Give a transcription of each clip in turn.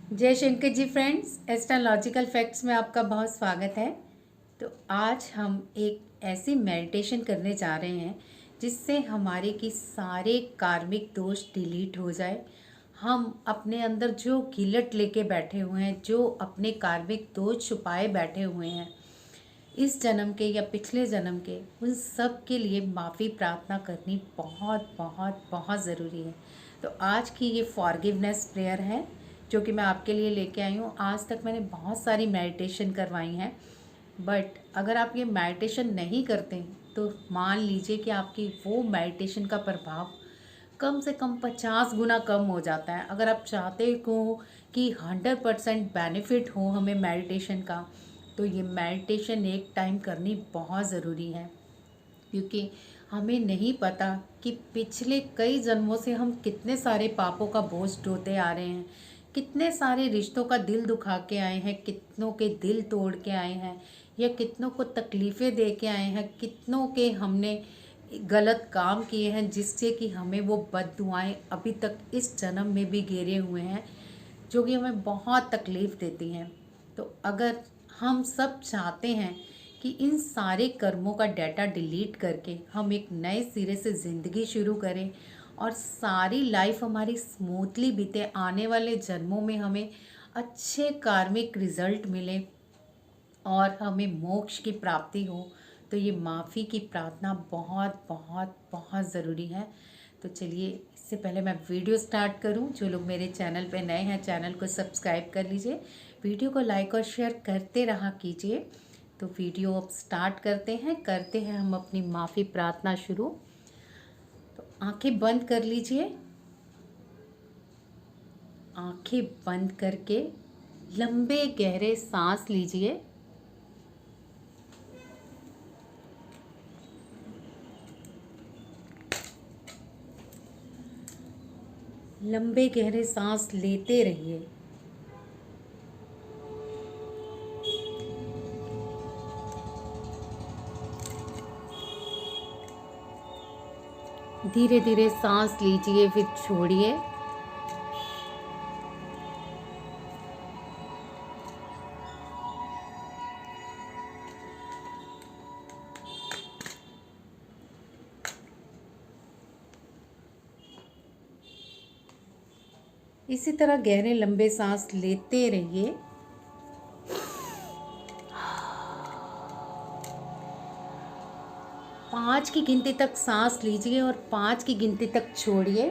जय Shankar ji friends, astrological facts में आपका बहुत स्वागत है। तो आज हम एक ऐसी मेडिटेशन करने जा रहे हैं जिससे हमारे की सारे कार्मिक दोष डिलीट हो जाए। हम अपने अंदर जो गिलट लेके बैठे हुए हैं, जो अपने कार्मिक दोष छुपाए बैठे हुए हैं इस जन्म के या पिछले जन्म के, उन सब के लिए माफ़ी प्रार्थना करनी बहुत बहुत बहुत ज़रूरी है। तो आज की ये फॉरगिवनेस प्रेयर है जो कि मैं आपके लिए लेके आई हूँ। आज तक मैंने बहुत सारी मेडिटेशन करवाई हैं, बट अगर आप ये मेडिटेशन नहीं करते तो मान लीजिए कि आपकी वो मेडिटेशन का प्रभाव कम से कम 50 गुना कम हो जाता है। अगर आप चाहते हो कि 100% बेनिफिट हो हमें मेडिटेशन का, तो ये मेडिटेशन एक टाइम करनी बहुत ज़रूरी है, क्योंकि हमें नहीं पता कि पिछले कई जन्मों से हम कितने सारे पापों का बोझ ढोते आ रहे हैं, कितने सारे रिश्तों का दिल दुखा के आए हैं, कितनों के दिल तोड़ के आए हैं, या कितनों को तकलीफ़ें दे के आए हैं, कितनों के हमने गलत काम किए हैं जिससे कि हमें वो बददुआएं अभी तक इस जन्म में भी घेरे हुए हैं, जो कि हमें बहुत तकलीफ़ देती हैं। तो अगर हम सब चाहते हैं कि इन सारे कर्मों का डाटा डिलीट करके हम एक नए सिरे से ज़िंदगी शुरू करें और सारी लाइफ हमारी स्मूथली बीते, आने वाले जन्मों में हमें अच्छे कार्मिक रिजल्ट मिले और हमें मोक्ष की प्राप्ति हो, तो ये माफ़ी की प्रार्थना बहुत बहुत बहुत ज़रूरी है। तो चलिए, इससे पहले मैं वीडियो स्टार्ट करूं, जो लोग मेरे चैनल पे नए हैं चैनल को सब्सक्राइब कर लीजिए, वीडियो को लाइक और शेयर करते रहा कीजिए। तो वीडियो अब स्टार्ट करते हैं हम अपनी माफ़ी प्रार्थना शुरू। तो आंखें बंद कर लीजिए। आंखें बंद करके लंबे गहरे सांस लीजिए। लंबे गहरे सांस लेते रहिए। धीरे धीरे सांस लीजिए, फिर छोड़िए। इसी तरह गहरे लंबे सांस लेते रहिए। पाँच की गिनती तक सांस लीजिए और 5 की गिनती तक छोड़िए।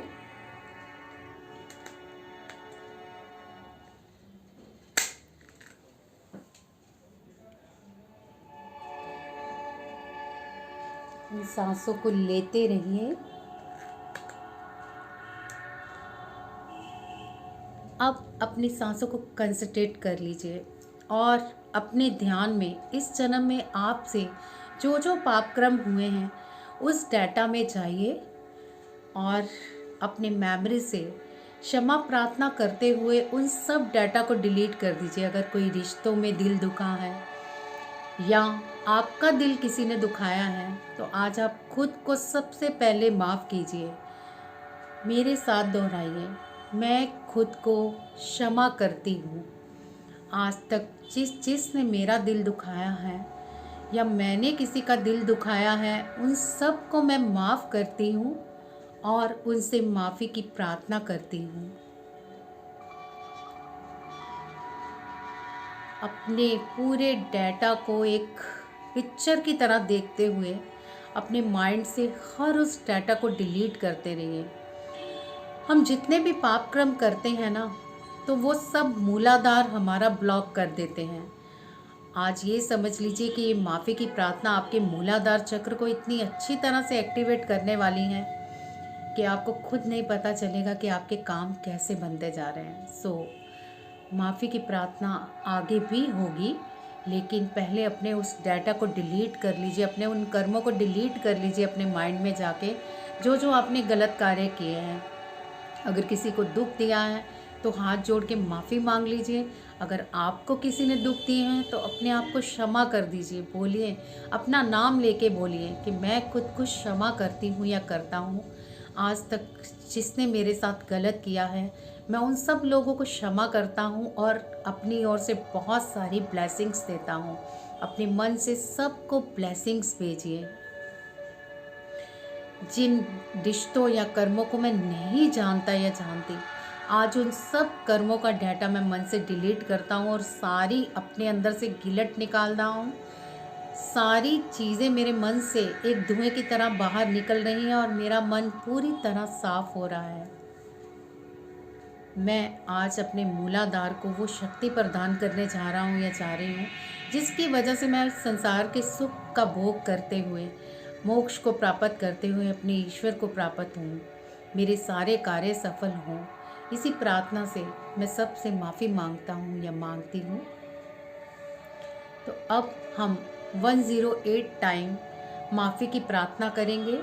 इन सांसों को लेते रहिए। अब अपनी सांसों को कंसंट्रेट कर लीजिए और अपने ध्यान में इस जन्म में आपसे जो जो पापक्रम हुए हैं उस डाटा में जाइए और अपने मेमोरी से क्षमा प्रार्थना करते हुए उन सब डाटा को डिलीट कर दीजिए। अगर कोई रिश्तों में दिल दुखा है या आपका दिल किसी ने दुखाया है, तो आज आप खुद को सबसे पहले माफ़ कीजिए। मेरे साथ दोहराइए, मैं खुद को क्षमा करती हूँ। आज तक जिसने मेरा दिल दुखाया है या मैंने किसी का दिल दुखाया है, उन सब को मैं माफ़ करती हूँ और उनसे माफ़ी की प्रार्थना करती हूँ। अपने पूरे डाटा को एक पिक्चर की तरह देखते हुए अपने माइंड से हर उस डाटा को डिलीट करते रहिए। हम जितने भी पाप कर्म करते हैं ना, तो वो सब मूलाधार हमारा ब्लॉक कर देते हैं। आज ये समझ लीजिए कि ये माफ़ी की प्रार्थना आपके मूलाधार चक्र को इतनी अच्छी तरह से एक्टिवेट करने वाली है कि आपको खुद नहीं पता चलेगा कि आपके काम कैसे बनते जा रहे हैं। माफ़ी की प्रार्थना आगे भी होगी, लेकिन पहले अपने उस डाटा को डिलीट कर लीजिए, अपने उन कर्मों को डिलीट कर लीजिए अपने माइंड में जाके, जो जो आपने गलत कार्य किए हैं। अगर किसी को दुख दिया है तो हाथ जोड़ के माफ़ी मांग लीजिए। अगर आपको किसी ने दुख दिए हैं तो अपने आप को क्षमा कर दीजिए। बोलिए, अपना नाम लेके बोलिए कि मैं खुद को क्षमा करती हूँ या करता हूँ। आज तक जिसने मेरे साथ गलत किया है, मैं उन सब लोगों को क्षमा करता हूँ और अपनी ओर से बहुत सारी ब्लेसिंग्स देता हूँ। अपने मन से सबको ब्लेसिंग्स भेजिए। जिन रिश्तों या कर्मों को मैं नहीं जानता या जानती, आज उन सब कर्मों का डाटा मैं मन से डिलीट करता हूँ और सारी अपने अंदर से गिलट निकाल रहा हूँ। सारी चीज़ें मेरे मन से एक धुएं की तरह बाहर निकल रही हैं और मेरा मन पूरी तरह साफ हो रहा है। मैं आज अपने मूलाधार को वो शक्ति प्रदान करने जा रहा हूँ या जा रही हूँ जिसकी वजह से मैं संसार के सुख का भोग करते हुए, मोक्ष को प्राप्त करते हुए अपने ईश्वर को प्राप्त हूँ। मेरे सारे कार्य सफल हों, इसी प्रार्थना से मैं सबसे माफ़ी मांगता हूँ या मांगती हूँ। तो अब हम 108 टाइम माफ़ी की प्रार्थना करेंगे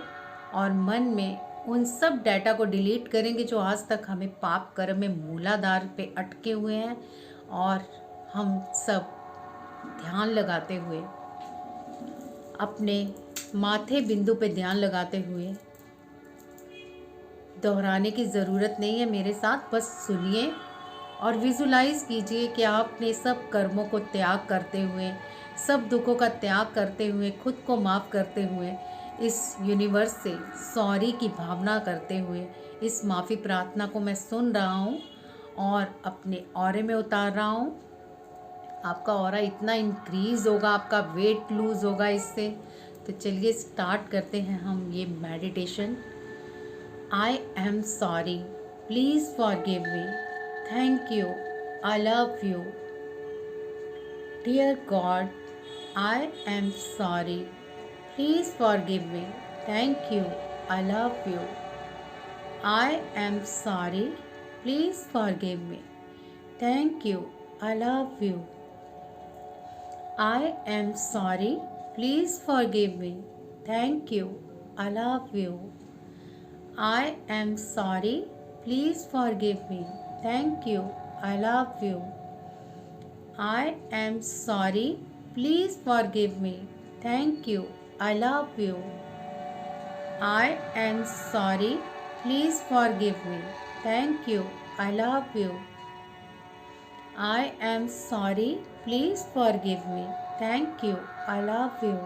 और मन में उन सब डाटा को डिलीट करेंगे जो आज तक हमें पाप कर्म में मूलाधार पे अटके हुए हैं। और हम सब ध्यान लगाते हुए, अपने माथे बिंदु पे ध्यान लगाते हुए, दोहराने की ज़रूरत नहीं है, मेरे साथ बस सुनिए और विजुलाइज कीजिए कि आपने सब कर्मों को त्याग करते हुए, सब दुखों का त्याग करते हुए, खुद को माफ़ करते हुए, इस यूनिवर्स से सॉरी की भावना करते हुए इस माफ़ी प्रार्थना को मैं सुन रहा हूँ और अपने ऑरे में उतार रहा हूँ। आपका ऑरा इतना इंक्रीज़ होगा, आपका वेट लूज़ होगा इससे। तो चलिए स्टार्ट करते हैं हम ये meditation. I am sorry, please forgive me, thank you, I love you, dear God, I am sorry, please forgive me, thank you, I love you, I am sorry, please forgive me, thank you, I love you, I am sorry, please forgive me, thank you, I love you, I am sorry, please forgive me, thank you, I love you, I am sorry, please forgive me, thank you, I love you. I am sorry. Please forgive me. Thank you. I love you. I am sorry. Please forgive me. Thank you. I love you.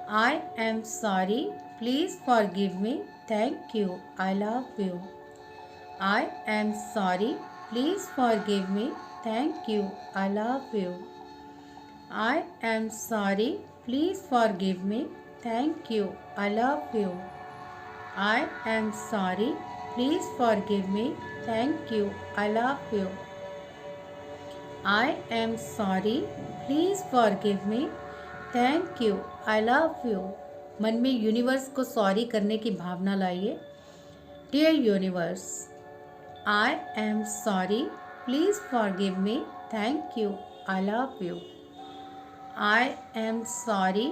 I am sorry. Please forgive me. Thank you. I love you. I am sorry. Please forgive me. Thank you. I love you. I am sorry. Please forgive me. Thank you. I love you. I am sorry. Please forgive me. Thank you. I love you. I am sorry. Please forgive me. Thank you. I love you. मन में universe को sorry करने की भावना लाइए। Dear universe, I am sorry. Please forgive me. Thank you. I love you. I am sorry.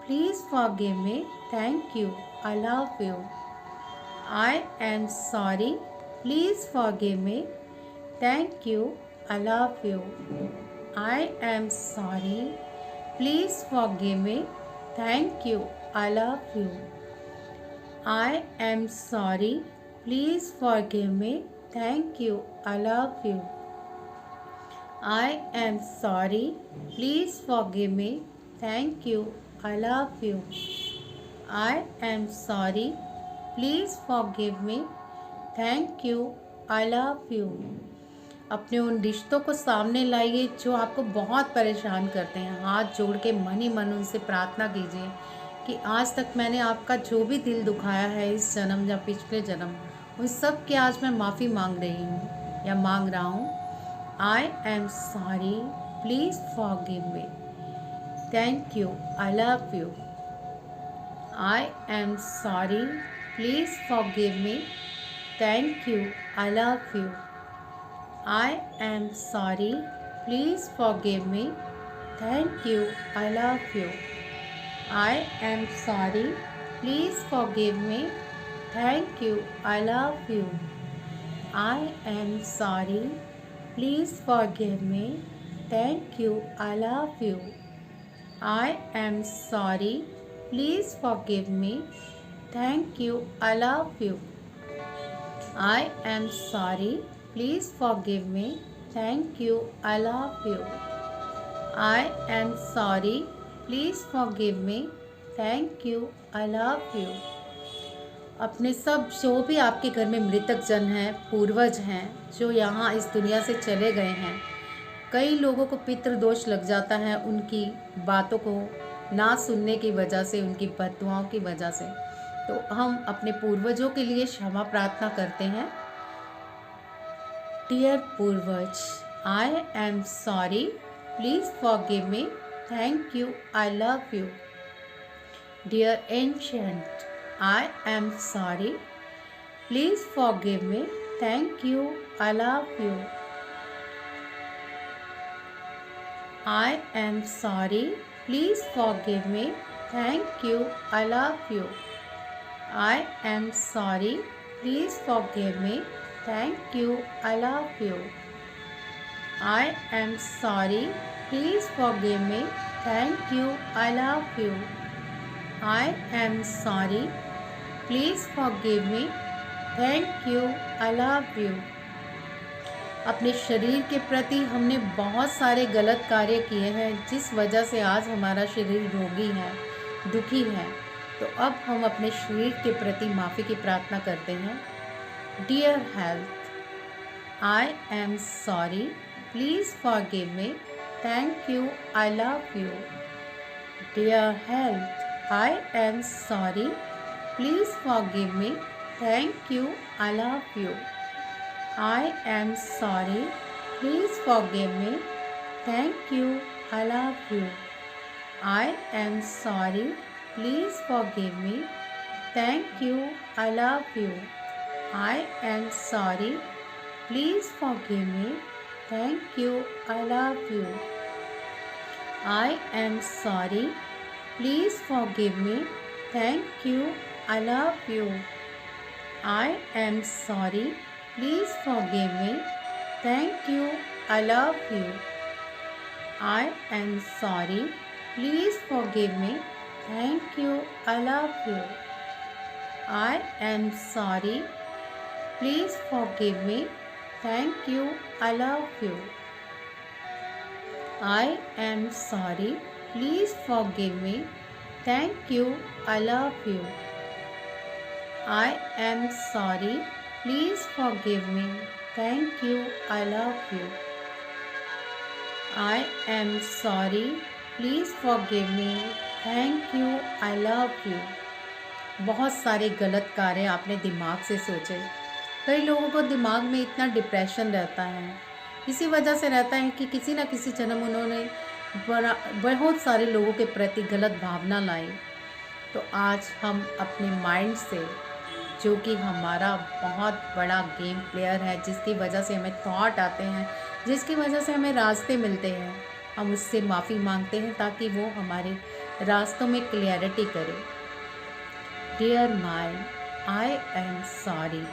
Please forgive me. Thank you. I love you. I am sorry. Please forgive me. Thank you. I love you. I am sorry. Please forgive me. Thank you. I love you. I am sorry. Please forgive me. Thank you. I love you. I am sorry. Please forgive me. Thank you. I love you. I am sorry. Please forgive me. Thank you. I love you. अपने उन रिश्तों को सामने लाइए जो आपको बहुत परेशान करते हैं। हाथ जोड़ के मन ही मन उनसे प्रार्थना कीजिए कि आज तक मैंने आपका जो भी दिल दुखाया है इस जन्म या पिछले जन्म, उन सब की आज मैं माफ़ी मांग रही हूँ या मांग रहा हूँ। I am sorry. Please forgive me. Thank you. I love you. I am sorry. Please forgive me. Thank you. I love you. I am sorry. Please forgive me. Thank you. I love you. I am sorry. Please forgive me. Thank you. I love you. I am sorry. Please forgive me. Thank you. I love you. I am sorry. Please forgive me. Thank you. I love you. I am sorry. please forgive me, thank you, I love you. I am sorry, please forgive me, thank you, I love you. अपने सब जो भी आपके घर में मृतक जन हैं, पूर्वज हैं, जो यहाँ इस दुनिया से चले गए हैं, कई लोगों को पितृदोष लग जाता है उनकी बातों को ना सुनने की वजह से, उनकी बद्दुआओं की वजह से। तो हम अपने पूर्वजों के लिए क्षमा प्रार्थना करते हैं। डियर पूर्वज, I am sorry, please forgive me, thank you, I love you. Dear ancient, I am sorry, please forgive me, thank you, I love you. I am sorry, please forgive me, thank you, I love you. I am sorry, please forgive me, thank you, I love you. I am sorry, please forgive me, thank you, I love you. I am sorry, please forgive me, thank you, I love you. अपने शरीर के प्रति हमने बहुत सारे गलत कार्य किए हैं जिस वजह से आज हमारा शरीर रोगी है, दुखी है। तो अब हम अपने शरीर के प्रति माफ़ी की प्रार्थना करते हैं। Dear health, I am sorry, please forgive me, thank you, I love you. Dear health, I am sorry, please forgive me, thank you, I love you. I am sorry, please forgive me, thank you, I love you. I am sorry, please forgive me, thank you, I love you. I am sorry, please forgive me, thank you, I love you. I am sorry, please forgive me, thank you, I love you. I am sorry, please forgive me, thank you, I love you. I am sorry, please forgive me, thank you, I love you. I am sorry, please forgive me, thank you, I love you. I am sorry, please forgive me, thank you, I love you. I am sorry, please forgive me, thank you, I love you. I am sorry, please forgive me, thank you, I love you. बहुत सारे गलत कार्य आपने दिमाग से सोचे। कई लोगों को दिमाग में इतना डिप्रेशन रहता है, इसी वजह से रहता है कि किसी न किसी जन्म उन्होंने बहुत सारे लोगों के प्रति गलत भावना लाई। तो आज हम अपने माइंड से, जो कि हमारा बहुत बड़ा गेम प्लेयर है, जिसकी वजह से हमें थॉट आते हैं, जिसकी वजह से हमें रास्ते मिलते हैं, हम उससे माफ़ी मांगते हैं ताकि वो हमारे रास्तों में क्लियरिटी करे। Dear mind, I am sorry,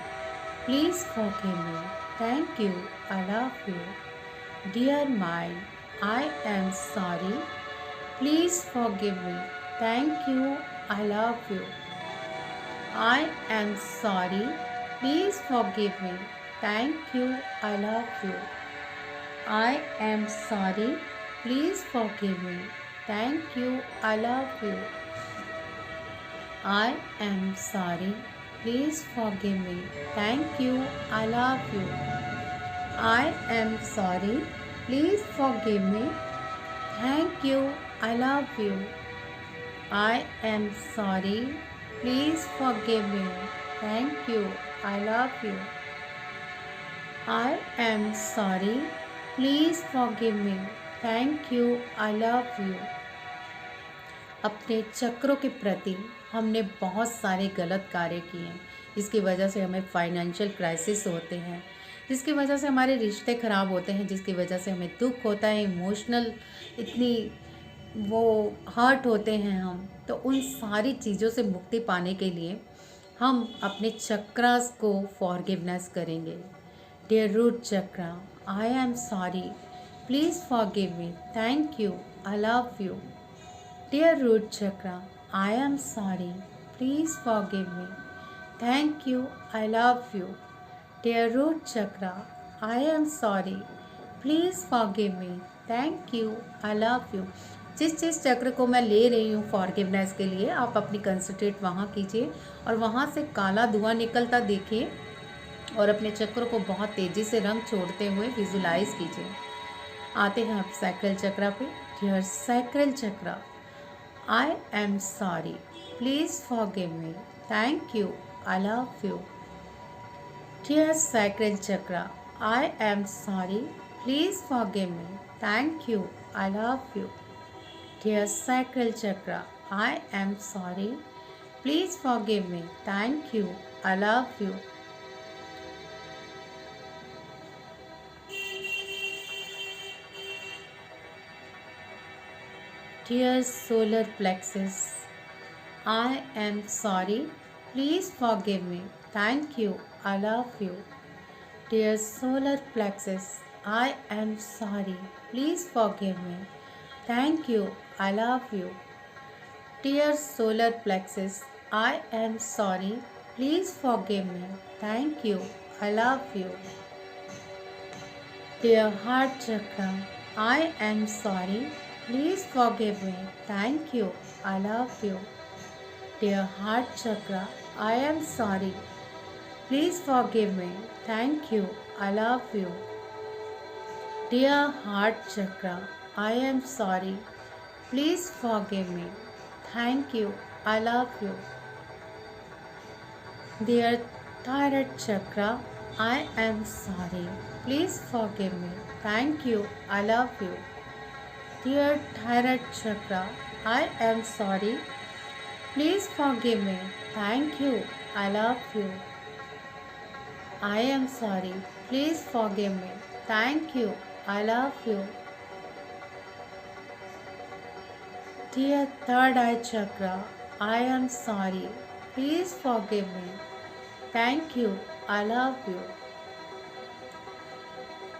please forgive me, thank you, I love you. Dear mind, I am sorry, please forgive me, thank you, I love you. I am sorry, please forgive me, thank you, I love you. I am sorry, please forgive me, thank you, I love you. I am sorry, please forgive me, thank you, I love you. I am sorry, please forgive me, thank you, I love you. I am sorry, please forgive me, thank you, I love you. I am sorry, please forgive me, thank you, I love you. अपने चक्रों के प्रति हमने बहुत सारे गलत कार्य किए हैं, इसकी वजह से हमें फाइनेंशियल क्राइसिस होते हैं, जिसकी वजह से हमारे रिश्ते ख़राब होते हैं, जिसकी वजह से हमें दुख होता है, इमोशनल इतनी वो हर्ट होते हैं हम। तो उन सारी चीज़ों से मुक्ति पाने के लिए हम अपने चक्रास को फॉरगिवनेस करेंगे। Dear root chakra, I am sorry, please forgive me, thank you, I love you. Dear root chakra, I am sorry, please forgive me, thank you, I love you. Dear root chakra, I am sorry. Please forgive me. Thank you. I love you. जिस चक्र को मैं ले रही हूँ forgiveness के लिए, आप अपनी कंसंट्रेट वहाँ कीजिए और वहाँ से काला धुआं निकलता देखिए और अपने चक्र को बहुत तेज़ी से रंग छोड़ते हुए विजुलाइज कीजिए। आते हैं आप सैक्रल चक्र पे। Dear sacral chakra, I am sorry, please forgive me, thank you, I love you. Dear sacral chakra, I am sorry, please forgive me, thank you, I love you. Dear sacral chakra, I am sorry, please forgive me, thank you, I love you. Dear solar plexus, I am sorry. Please forgive me. Thank you. I love you. Dear solar plexus, I am sorry. Please forgive me. Thank you. I love you. Dear solar plexus, I am sorry. Please forgive me. Thank you. I love you. Dear heart chakra, I am sorry. Please forgive me. Thank you. I love you. Dear heart chakra, I am sorry. Please forgive me. Thank you. I love you. Dear heart chakra, I am sorry. Please forgive me. Thank you. I love you. Dear thyroid chakra, I am sorry. Please forgive me. Thank you. I love you. Dear thyroid chakra, I am sorry. Please forgive me. Thank you. I love you. I am sorry. Please forgive me. Thank you. I love you. Dear third eye chakra, I am sorry. Please forgive me. Thank you. I love you.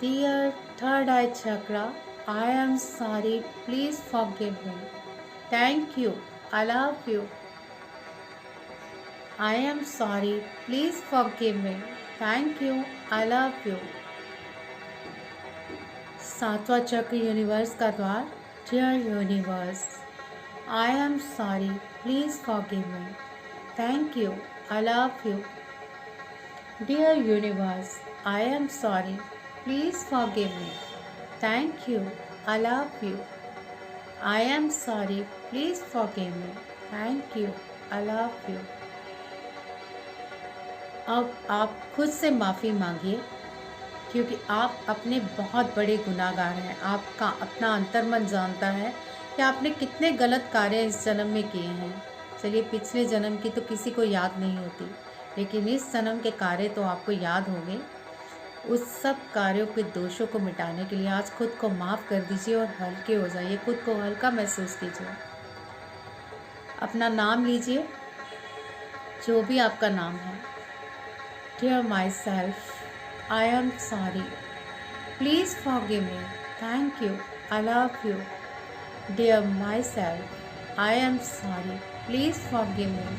Dear third eye chakra, I am sorry. Please forgive me. Thank you. I love you. I am sorry. Please forgive me. Thank you. I love you. सातवां चक्र universe का द्वार। Dear universe, I am sorry. Please forgive me. Thank you. I love you. Dear universe, I am sorry. Please forgive me. Thank you. I love you. I am sorry. Please forgive me. Thank you. I love you. अब आप खुद से माफ़ी मांगिए, क्योंकि आप अपने बहुत बड़े गुनाहगार हैं। आपका अपना अंतर्मन जानता है कि आपने कितने गलत कार्य इस जन्म में किए हैं। चलिए, पिछले जन्म की तो किसी को याद नहीं होती, लेकिन इस जन्म के कार्य तो आपको याद होंगे। उस सब कार्यों के दोषों को मिटाने के लिए आज खुद को माफ़ कर दीजिए और हल्के हो जाइए। खुद को हल्का महसूस कीजिए। अपना नाम लीजिए, जो भी आपका नाम है। Dear my self, I am sorry, please forgive me, thank you, I love you. Dear my self, I am sorry, please forgive me,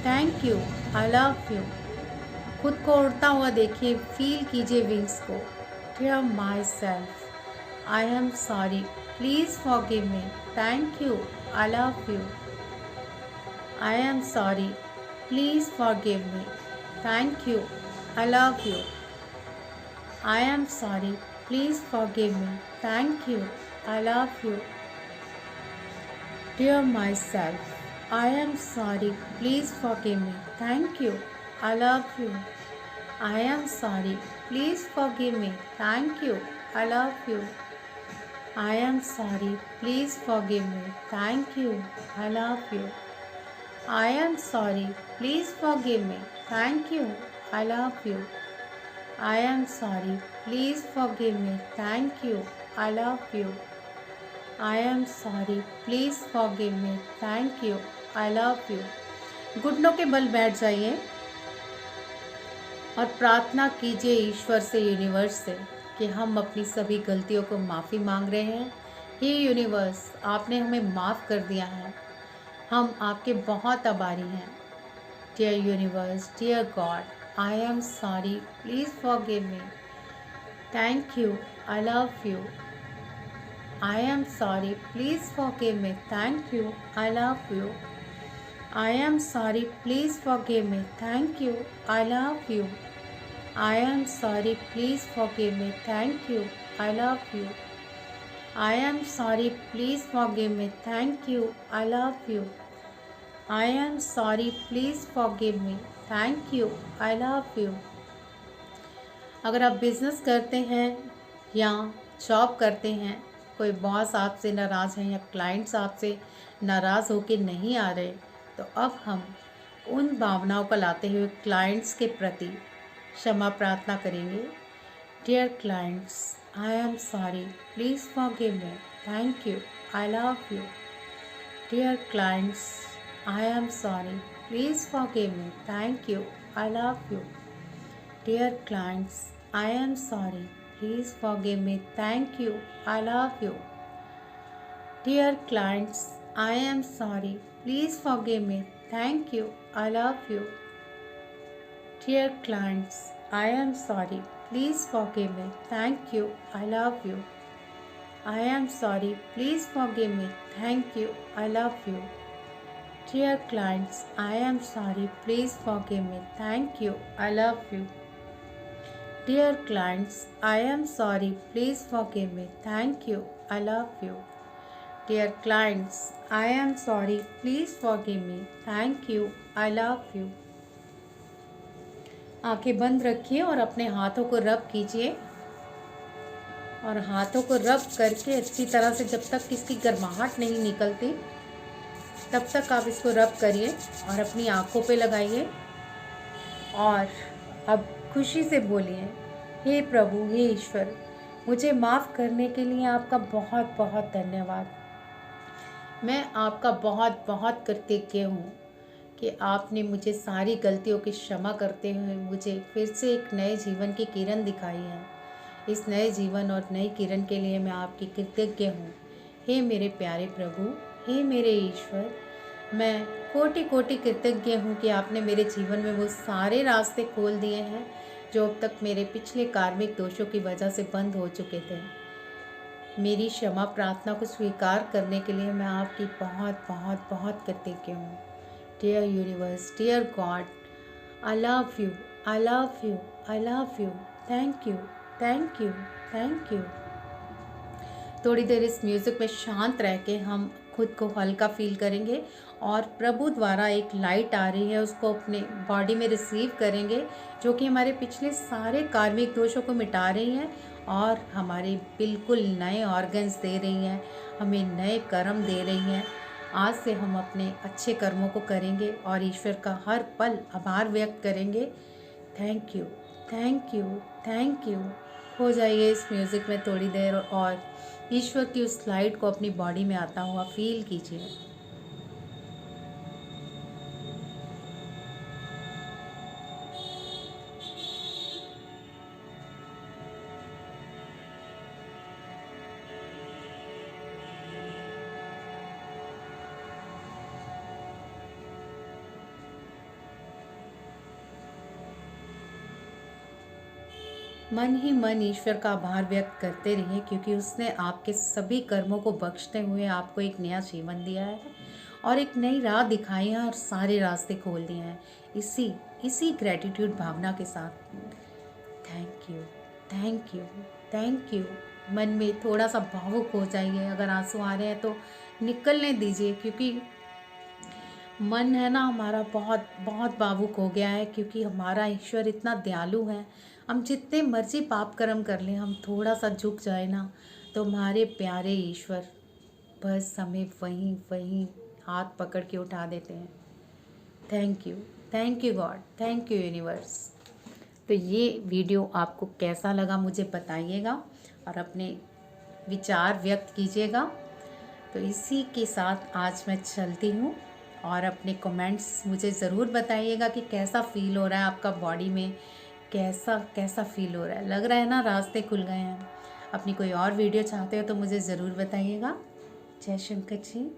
thank you, I love you. खुद को उड़ता हुआ देखिए, फील कीजिए विंग्स को। Dear my self, I am sorry, please forgive me, thank you, I love you. I am sorry, please forgive me, thank you, I love you. I am sorry, please forgive me, thank you, I love you. Dear my self, I am sorry. Please forgive me. Thank you. I love you. I am sorry. Please forgive me. Thank you. I love you. I am sorry. Please forgive me. Thank you. I love you. I am sorry. Please forgive me. Thank you. I love you. I am sorry. Please forgive me. Thank you. I love you. I am sorry. Please forgive me. Thank you. I love you. घुटनों के बल बैठ जाइए और प्रार्थना कीजिए ईश्वर से, universe से, कि हम अपनी सभी गलतियों को माफ़ी मांग रहे हैं। हे यूनिवर्स, आपने हमें माफ़ कर दिया है, हम आपके बहुत आभारी हैं। Dear universe, dear God, I am sorry, please forgive me, Thank you. I love you. I am sorry. Please forgive me. Thank you. I love you. I am sorry. Please forgive me. Thank you. I love you. I am sorry. Please forgive me. Thank you. I love you. I am sorry. Please forgive me. Thank you. I love you. I am sorry. Please forgive me. Thank you. I love you. अगर आप business करते हैं या job करते हैं, कोई boss आपसे नाराज़ है या क्लाइंट्स आपसे नाराज़ होकर नहीं आ रहे, तो अब हम उन भावनाओं को लाते हुए क्लाइंट्स के प्रति क्षमा प्रार्थना करेंगे। Dear clients, I am sorry, please forgive me, thank you, I love you. Dear clients, I am sorry, please forgive me, thank you, I love you. Dear clients, I am sorry. Please forgive me. Thank you. I love you. Dear clients, I am sorry. Please forgive me. Thank you. I love you. Dear clients, I am sorry. Please forgive me. Thank you. I love you. I am sorry. Please forgive me. Thank you. I love you. Dear clients, I am sorry. Please forgive me. Thank you. I love you. Dear clients, I am sorry. Please forgive me. Thank you. I love you. Dear clients, I am sorry. Please forgive me. Thank you. I love you. आंखें बंद रखिए और अपने हाथों को रब कीजिए और हाथों को रब करके अच्छी तरह से जब तक इसकी गर्माहट नहीं निकलती तब तक आप इसको रब करिए और अपनी आंखों पे लगाइए और अब खुशी से बोलिए, हे प्रभु, हे ईश्वर, मुझे माफ़ करने के लिए आपका बहुत बहुत धन्यवाद। मैं आपका बहुत बहुत कृतज्ञ हूँ कि आपने मुझे सारी गलतियों की क्षमा करते हुए मुझे फिर से एक नए जीवन की किरण दिखाई है। इस नए जीवन और नई किरण के लिए मैं आपकी कृतज्ञ हूँ। हे मेरे प्यारे प्रभु, हे मेरे ईश्वर, मैं कोटि कोटि कृतज्ञ हूँ कि आपने मेरे जीवन में वो सारे रास्ते खोल दिए हैं जो अब तक मेरे पिछले कार्मिक दोषों की वजह से बंद हो चुके थे। मेरी क्षमा प्रार्थना को स्वीकार करने के लिए मैं आपकी बहुत बहुत बहुत कृतज्ञ हूँ। Dear universe, dear God, I love you, I love you, I love you, thank you, thank you, thank you. थोड़ी देर इस म्यूज़िक में शांत रह के हम खुद को हल्का फील करेंगे और प्रभु द्वारा एक लाइट आ रही है उसको अपने बॉडी में रिसीव करेंगे जो कि हमारे पिछले सारे कार्मिक दोषों को मिटा रही हैं और हमारे बिल्कुल नए ऑर्गन्स दे रही हैं, हमें नए कर्म दे रही हैं। आज से हम अपने अच्छे कर्मों को करेंगे और ईश्वर का हर पल आभार व्यक्त करेंगे। Thank you, thank you, thank you. हो जाइए इस म्यूज़िक में थोड़ी देर और ईश्वर की उस लाइट को अपनी बॉडी में आता हुआ फील कीजिए। मन ही मन ईश्वर का आभार व्यक्त करते रहिए क्योंकि उसने आपके सभी कर्मों को बख्शते हुए आपको एक नया जीवन दिया है और एक नई राह दिखाई है और सारे रास्ते खोल दिए हैं। इसी ग्रैटिट्यूड भावना के साथ thank you, thank you, thank you. मन में थोड़ा सा भावुक हो जाइए, अगर आंसू आ रहे हैं तो निकलने दीजिए क्योंकि मन है ना हमारा बहुत बहुत भावुक हो गया है क्योंकि हमारा ईश्वर इतना दयालु है। हम जितने मर्जी पाप कर्म कर लें, हम थोड़ा सा झुक जाए ना तो हमारे प्यारे ईश्वर बस हमें वहीं वहीं हाथ पकड़ के उठा देते हैं। Thank you God, thank you universe. तो ये वीडियो आपको कैसा लगा मुझे बताइएगा और अपने विचार व्यक्त कीजिएगा। तो इसी के साथ आज मैं चलती हूँ और अपने कमेंट्स मुझे ज़रूर बताइएगा कि कैसा फील हो रहा है आपका बॉडी में, कैसा फील हो रहा है। लग रहा है ना रास्ते खुल गए हैं। अपनी कोई और वीडियो चाहते हो तो मुझे ज़रूर बताइएगा। जय शंकर जी।